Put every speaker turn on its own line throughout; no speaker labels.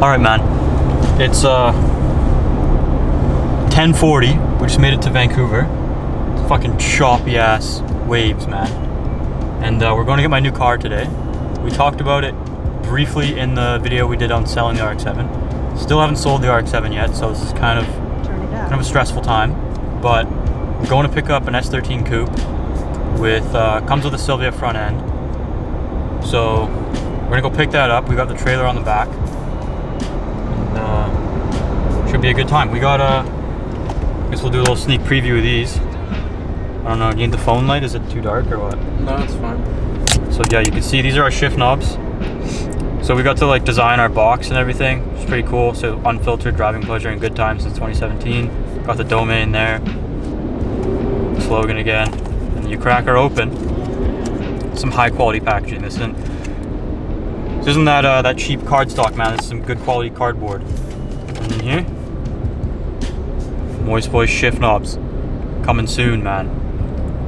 Alright, man. It's 10:40. We just made it to Vancouver. It's fucking choppy ass waves, man. And we're going to get my new car today. We talked about it briefly in the video we did on selling the RX-7. Still haven't sold the RX-7 yet, so this is kind of a stressful time. But we're going to pick up an S13 Coupe with comes with a Silvia front end. So we're gonna go pick that up. We got the trailer on the back. And, should be a good time. We got I guess we'll do a little sneak preview of these. I don't know, do you need the phone light? Is it too dark or what?
No, it's fine.
So yeah, you can see these are our shift knobs. So we got to like design our box and everything. It's pretty cool. So unfiltered driving pleasure and good time since 2017. Got the domain there. Slogan again. And you crack her open. Some high quality packaging. This isn't that cheap cardstock, man. This is some good quality cardboard. And in here, Moist Boy shift knobs. Coming soon, man.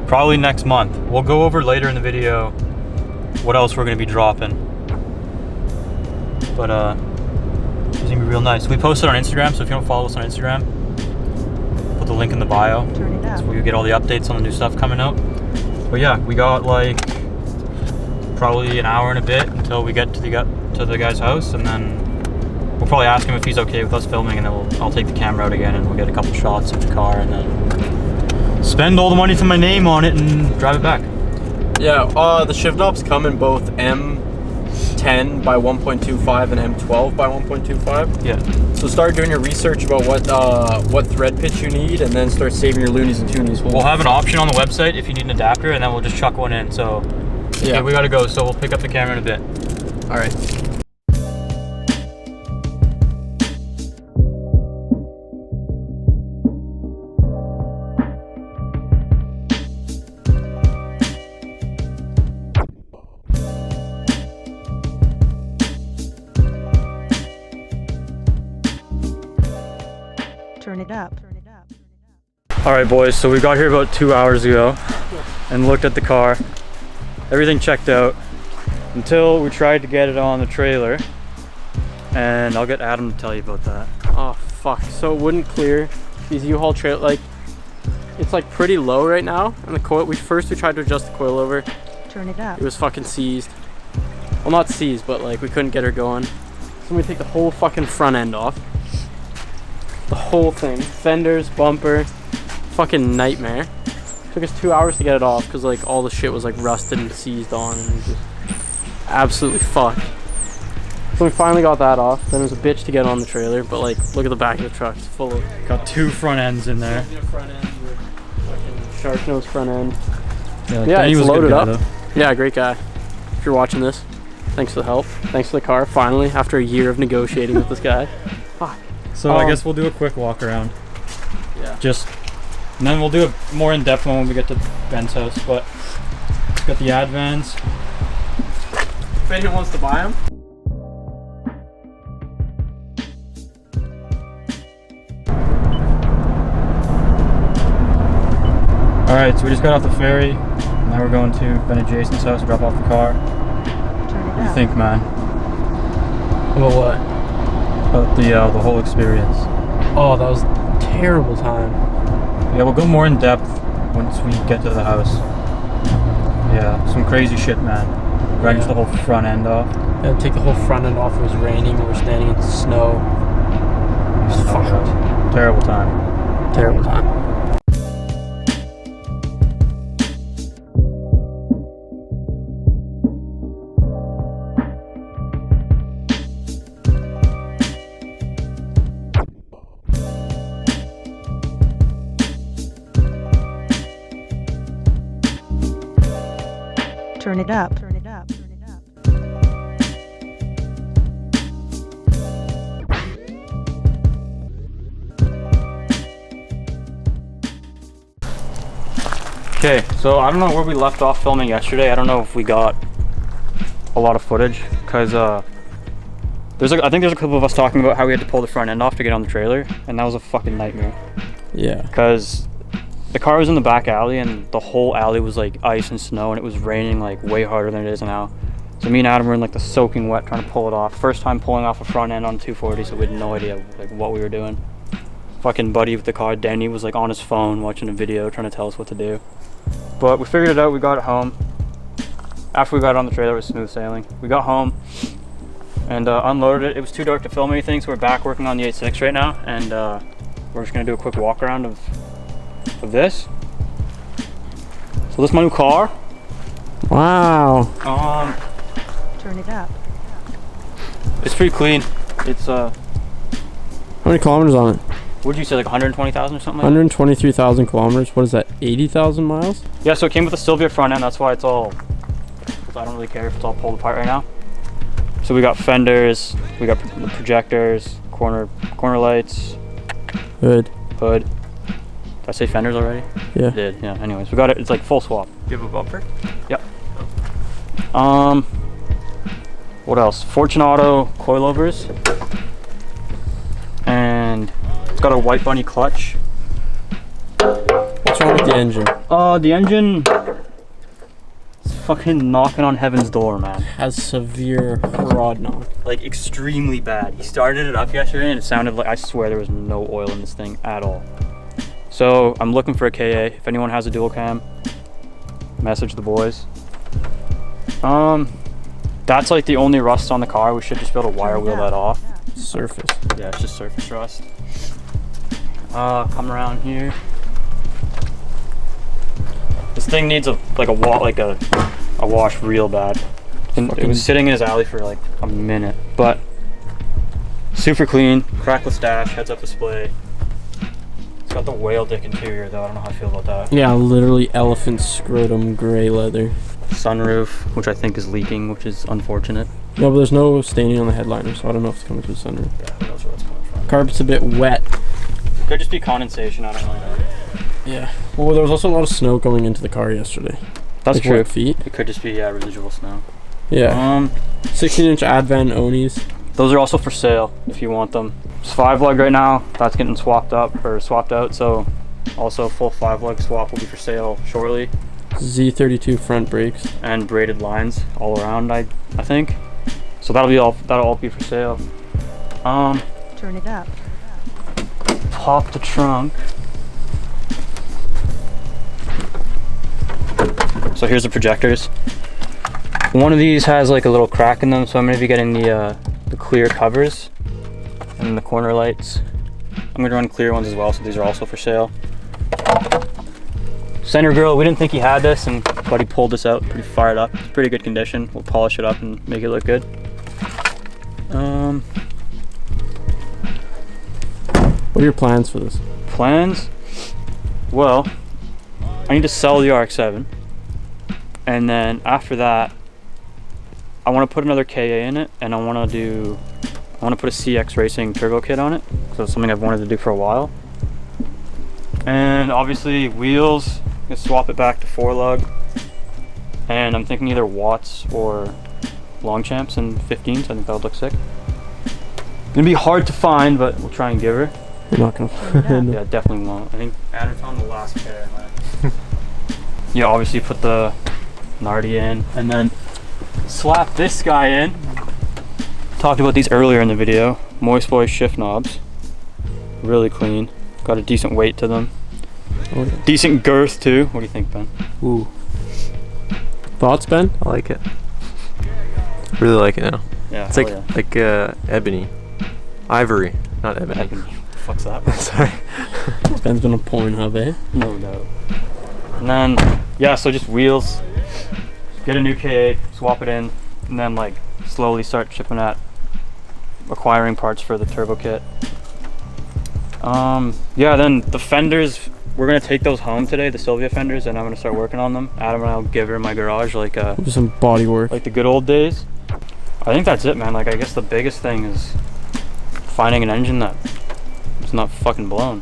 Probably next month. We'll go over later in the video what else we're gonna be dropping. But it's gonna be real nice. We posted on Instagram, so if you don't follow us on Instagram, put the link in the bio. That's where you get all the updates on the new stuff coming out. But yeah, we got like probably an hour and a bit until we get to the guy's house, and then we'll probably ask him if he's okay with us filming, and then I'll take the camera out again and we'll get a couple shots of the car and then spend all the money to my name on it and drive it back.
Yeah, the shift knobs come in both M10 by 1.25 and M12 by 1.25.
Yeah.
So start doing your research about what thread pitch you need, and then start saving your loonies and toonies.
We'll have an option on the website if you need an adapter, and then we'll just chuck one in. So yeah, we gotta go. So we'll pick up the camera in a bit.
All right.
Turn it up.
All right, boys, so we got here about 2 hours ago and looked at the car. Everything checked out until we tried to get it on the trailer, and I'll get Adam to tell you about that.
Oh fuck, so it wouldn't clear. These U-Haul trailer, like, it's like pretty low right now, and the coil, we tried to adjust the coil over.
Turn it up.
It was fucking seized. Well, not seized, but like we couldn't get her going. So we take the whole fucking front end off. The whole thing, fenders, bumper, fucking nightmare. Took us 2 hours to get it off because like all the shit was like rusted and seized on, and just absolutely fucked. So we finally got that off. Then it was a bitch to get on the trailer, but like look at the back of the truck, it's full of.
Got two front ends in there.
Front end with fucking shark nose front end.
Yeah,
it's loaded
guy,
up.
though.
Yeah, great guy. If you're watching this, thanks for the help. Thanks for the car. Finally, after a year of negotiating with this guy. Fuck.
So I guess we'll do a quick walk around.
Yeah.
And then we'll do a more in-depth one when we get to Ben's house. But got the Advans.
If anyone wants to buy them.
All right, so we just got off the ferry. And now we're going to Ben and Jason's house to drop off the car. What do you think, man?
About what?
About the whole experience.
Oh, that was a terrible time.
Yeah, we'll go more in depth once we get to the house. Yeah, some crazy shit, man. Ran just the whole front end off.
Yeah, take the whole front end off. It was raining. We were standing in the snow. It was fucked.
Terrible time.
Terrible time.
Turn it up.
Okay, so I don't know where we left off filming yesterday. I don't know if we got a lot of footage because I think there's a couple of us talking about how we had to pull the front end off to get on the trailer, and that was a fucking nightmare.
Yeah.
Because the car was in the back alley and the whole alley was like ice and snow, and it was raining like way harder than it is now. So me and Adam were in like the soaking wet trying to pull it off. First time pulling off a front end on 240, so we had no idea like what we were doing. Fucking buddy with the car, Danny, was like on his phone watching a video trying to tell us what to do. But we figured it out, we got it home. After we got it on the trailer, it was smooth sailing. We got home and unloaded it. It was too dark to film anything, so we're back working on the 8.6 right now, and we're just gonna do a quick walk around of this. So this is my new car.
Wow.
Turn it up.
It's pretty clean. It's
How many kilometers on it?
what'd you say, like 120,000 or something like
123,000 kilometers. What is that, 80,000 miles?
that? Yeah, so it came with a Silvia front end, that's why it's all, I don't really care if it's all pulled apart right now. So we got fenders, we got the projectors, corner lights,
Good.
hood. Did I say fenders already?
Yeah.
I did, yeah. Anyways, we got it, it's like full swap.
You have a bumper?
Yep. What else? Fortunato coilovers. And it's got a white bunny clutch.
What's wrong with the engine?
The engine is fucking knocking on heaven's door, man.
Has severe rod knock.
Like extremely bad. He started it up yesterday and it sounded like, I swear there was no oil in this thing at all. So I'm looking for a KA. If anyone has a dual cam, message the boys. That's like the only rust on the car. We should just be able to wire wheel that off.
Surface.
Yeah, it's just surface rust. Come around here. This thing needs a wash real bad. And it was sitting in his alley for like a minute, but super clean. Crackless dash, heads up display. It's got the whale dick interior though. I don't know how I feel about that.
Yeah, literally elephant scrotum gray leather.
Sunroof, which I think is leaking, which is unfortunate.
No, but there's no staining on the headliner, so I don't know if it's coming through the sunroof.
Yeah, who knows where that's coming from.
Carpet's a bit wet.
Could just be condensation, I don't really know.
Yeah. Well, there was also a lot of snow going into the car yesterday.
That's
Like,
true.
what, feet?
It could just be residual snow.
Yeah. 16-inch Advan Onis.
Those are also for sale if you want them. It's 5-lug right now. That's getting swapped out, so also full 5-lug swap will be for sale shortly.
Z32 front brakes.
And braided lines all around, I think. So that'll all be for sale.
Turn it up.
Pop the trunk. So here's the projectors. One of these has like a little crack in them, so I'm gonna be getting the clear covers and the corner lights. I'm gonna run clear ones as well, so these are also for sale. Center grill, we didn't think he had this, and Buddy pulled this out, pretty fired up. It's pretty good condition. We'll polish it up and make it look good.
What are your plans for this?
Plans? Well, I need to sell the RX-7, and then after that, I want to put another KA in it, and I want to put a CX Racing turbo kit on it, so it's something I've wanted to do for a while. And obviously wheels, I'm gonna swap it back to 4-lug, and I'm thinking either Watts or Longchamps in 15s. I think that would look sick. Gonna be hard to find, but we'll try and give her.
You're not gonna find
Yeah, definitely won't. I think Adam found the last pair, man. Yeah, obviously put the Nardi in, and then slap this guy in. Talked about these earlier in the video. Moist Boy shift knobs. Really clean. Got a decent weight to them.
Oh, yeah.
Decent girth too. What do you think, Ben?
Ooh,
Thoughts, Ben?
I like it. Really like it now.
Yeah,
It's like ebony. Ivory, not ebony.
Fuck's that?
Sorry.
Ben's been on Pornhub, eh?
No doubt. And then, yeah, so just wheels. Get a new KA, swap it in, and then like slowly start chipping at acquiring parts for the turbo kit. Yeah, then the fenders, we're gonna take those home today, the Silvia fenders, and I'm gonna start working on them. Adam and I'll give her in my garage like
Do some body work.
like the good old days. I think that's it, man. Like, I guess the biggest thing is finding an engine that is not fucking blown.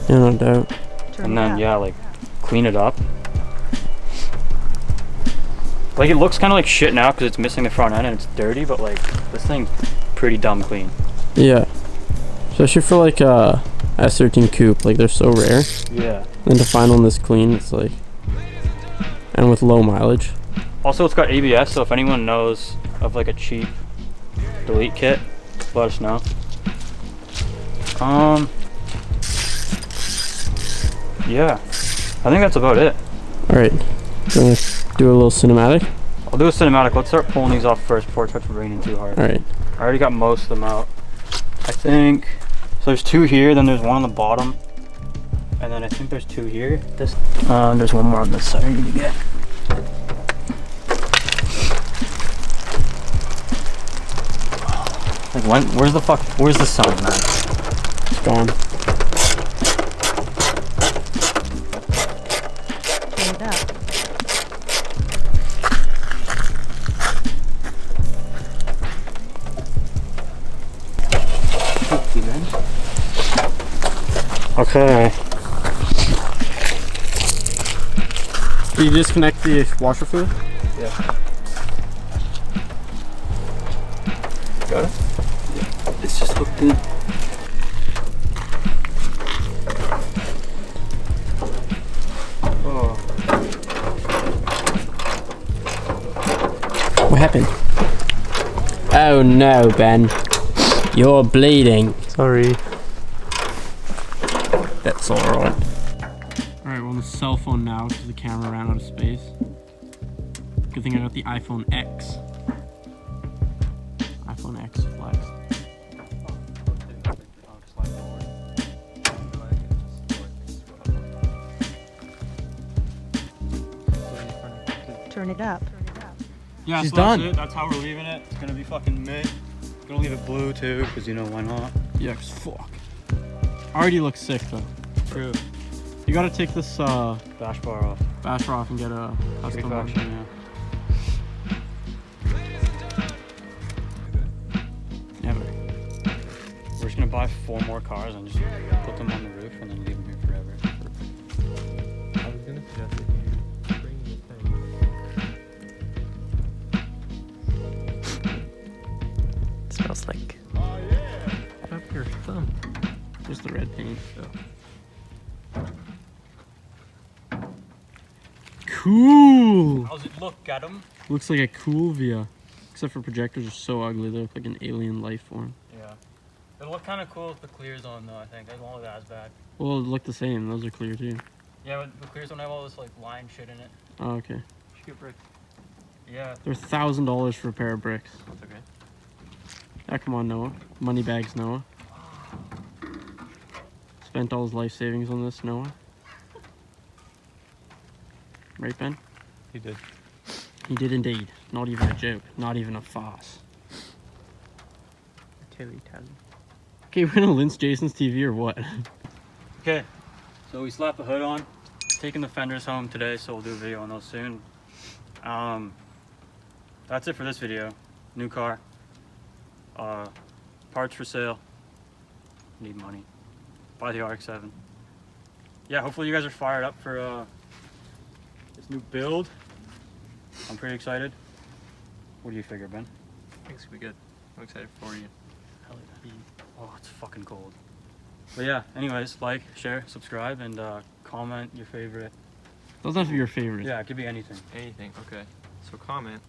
Yeah, no doubt.
Turn
And
it
then,
up.
yeah, like, clean it up. Like, it looks kind of like shit now because it's missing the front end and it's dirty, but like, this thing's pretty dumb clean.
Yeah. Especially for like S13 Coupe, like they're so rare.
Yeah.
And to find one this clean, it's like, and with low mileage.
Also, it's got ABS, so if anyone knows of like a cheap delete kit, let us know. Yeah, I think that's about it.
Alright, do you want to do a little cinematic?
I'll do a cinematic. Let's start pulling these off first before it starts raining too hard.
Alright.
I already got most of them out. I think, so there's 2 here, then there's one on the bottom. And then I think there's 2 here. There's one more on this side I need to get. Like where's the sun, man?
It's gone.
Turn it up.
Okay.
Did you disconnect the washer fluid?
Yeah. Got it? Yeah. It's just hooked in. Oh.
What happened? Oh no, Ben. You're bleeding.
Sorry.
That's alright. Alright, we're on the cell phone now because the camera ran out of space. Good thing I got the iPhone X. iPhone X flex.
Turn it up.
Yeah,
She's
so that's
done.
it. That's how we're leaving it. It's gonna be fucking mid. Gonna leave it blue too, because you know why not.
Yeah, 'cause fuck. Already looks sick though.
True.
You gotta take this
Bash bar off.
basher off and get a custom one.
Retraction, yeah.
Never.
We're just gonna buy 4 more cars and just put them on the roof and then leave them here forever.
I was gonna suggest that you bring the thing. Smells like. Put up your thumb.
Just the red paint. Cool!
How's it look, Adam?
Looks like a cool Via. Except for projectors are so ugly, they look like an alien life form.
Yeah. It'll look kind of cool with the clears on though, I think. It won't look as bad.
Well, it look the same, those are clear too.
Yeah, but the clears don't have all this like line shit in it.
Oh, okay.
Should get brick.
Yeah.
They're $1,000 for a pair of bricks.
That's okay.
Ah, come on, Noah. Money bags, Noah. Spent all his life savings on this, Noah. Right, Ben?
He did.
He did indeed. Not even a joke. Not even a farce.
Tilly.
Okay, we're gonna lynch Jason's TV or what?
Okay. So we slapped the hood on. Taking the fenders home today, so we'll do a video on those soon. That's it for this video. New car. Parts for sale. Need money. Buy the RX-7. Yeah, hopefully you guys are fired up for this new build. I'm pretty excited. What do you figure, Ben?
I think it's gonna be good. I'm excited for you.
Hell yeah. Oh, it's fucking cold. But yeah, anyways, like, share, subscribe, and comment your favorite.
Doesn't have to be your favorite.
Yeah, it could be anything.
Anything. Okay. So comment.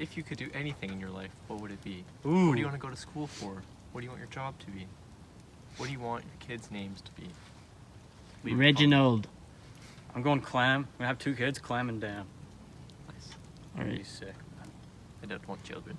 If you could do anything in your life, what would it be?
Ooh.
What do you want to go to school for? What do you want your job to be? What do you want your kids' names to be? Leave a comment.
Reginald.
I'm going Clam. I'm gonna have 2 kids, Clam and Dan.
Nice.
That'd be
Alright.
sick.
I don't want children.